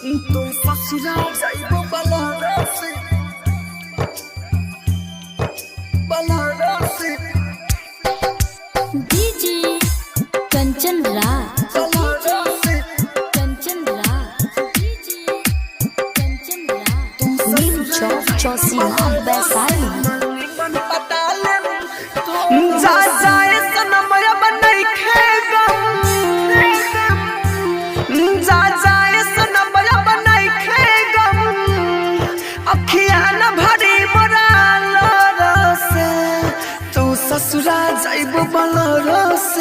तो ससुराल जाइबो बनारस बनारस डीजे कंचन राज कंचन राज डीजे कंचन राज नीम चौक चौसीमा वैशाली जा जाए सनम बनई खेगम जा जाए सनम बनई खेगम अखिया न भरी मोरा से तू ससुरा जाइबो बनारस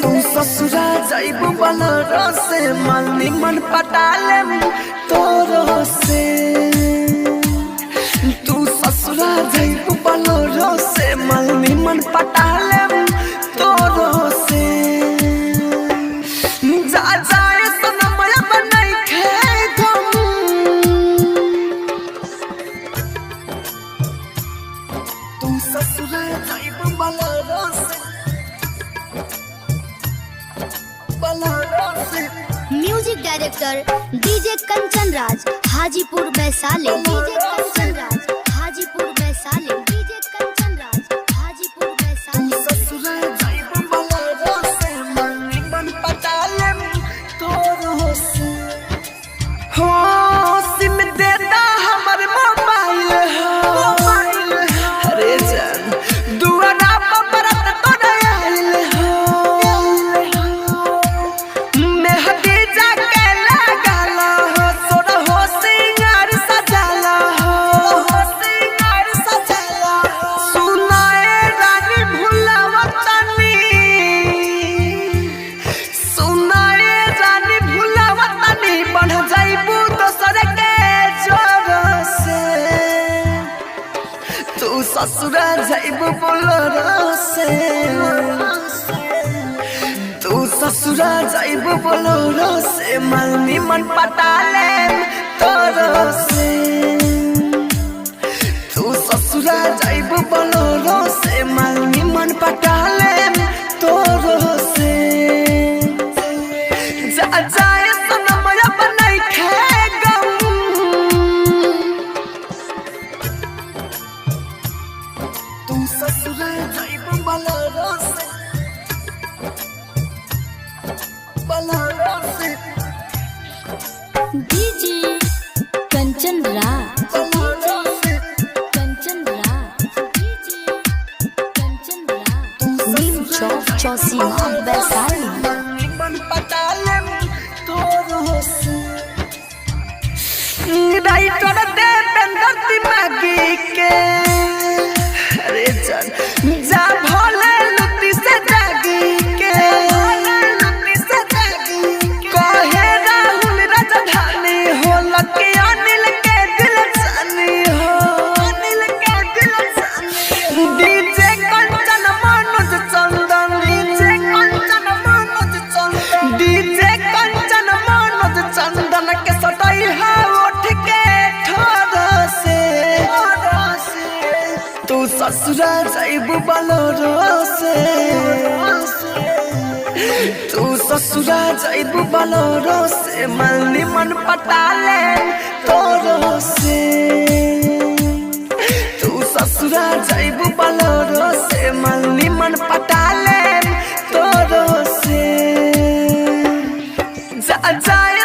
तू ससुरा जाइबो बनारस मालनी मन पटाले तोरो से तू ससुरा जाइबो बनारस मालनी मन पटाले तोरो से जा जाए सनम बनई खेगम तू ससुरा जाइबो Banaras music director DJ Kanchan Raj Hajipur Vaishali DJ Kanchan Raj Hajipur Vaishali DJ Kanchan Raj Hajipur Vaishali ससुरा जाइबो बनारस मालनी मन पटाले तोरो से हो सिम देता हमर मोबाइल हो अरे जान दुआरा पर बरत तोरे आइल हो मेहदी जाके लगाला हो सोना हो सिंगार सजाला हो सिंगार सजाला सुनाए रानी भुलावतनी सुनाए रानी भुलावतनी बढ़ जाइबू दोसर के जोर से तू ससुरा जाइबू बनारस तू ससुरा जाइबो बनारस मालनी मन पटाले तोरो से तू ससुरा जाइबो बनारस मालनी मन पटाले तोरो से जा जाए सनम बनई खेगम तू ससुरा जाइबो बनारस बनारस डीजे कंचन राज कंचन राज डीजे कंचन राज नीम चौक चौसीमा वैशाली मन पटाले तोरो से राइटर देवेंद्र दिमागी के अरे जान जा भोले लुटी से जागी के कहे राहुल राजधानी हो लकी अनिल के दिल जानी हो अनिल के दिल जानी डीजे कंचन मनोज चंदन डीजे कंचन मनोज चंदन डीजे कंचन मनोज चंदन के सटई है उठ के ठोर से तू ससुरा जाइबू बनारस तू ससुरा जाइबू बनारस मालनी मन पटाले तोरो से तू ससुरा जाइबू बनारस मालनी मन पटाले तोरो से जा जाए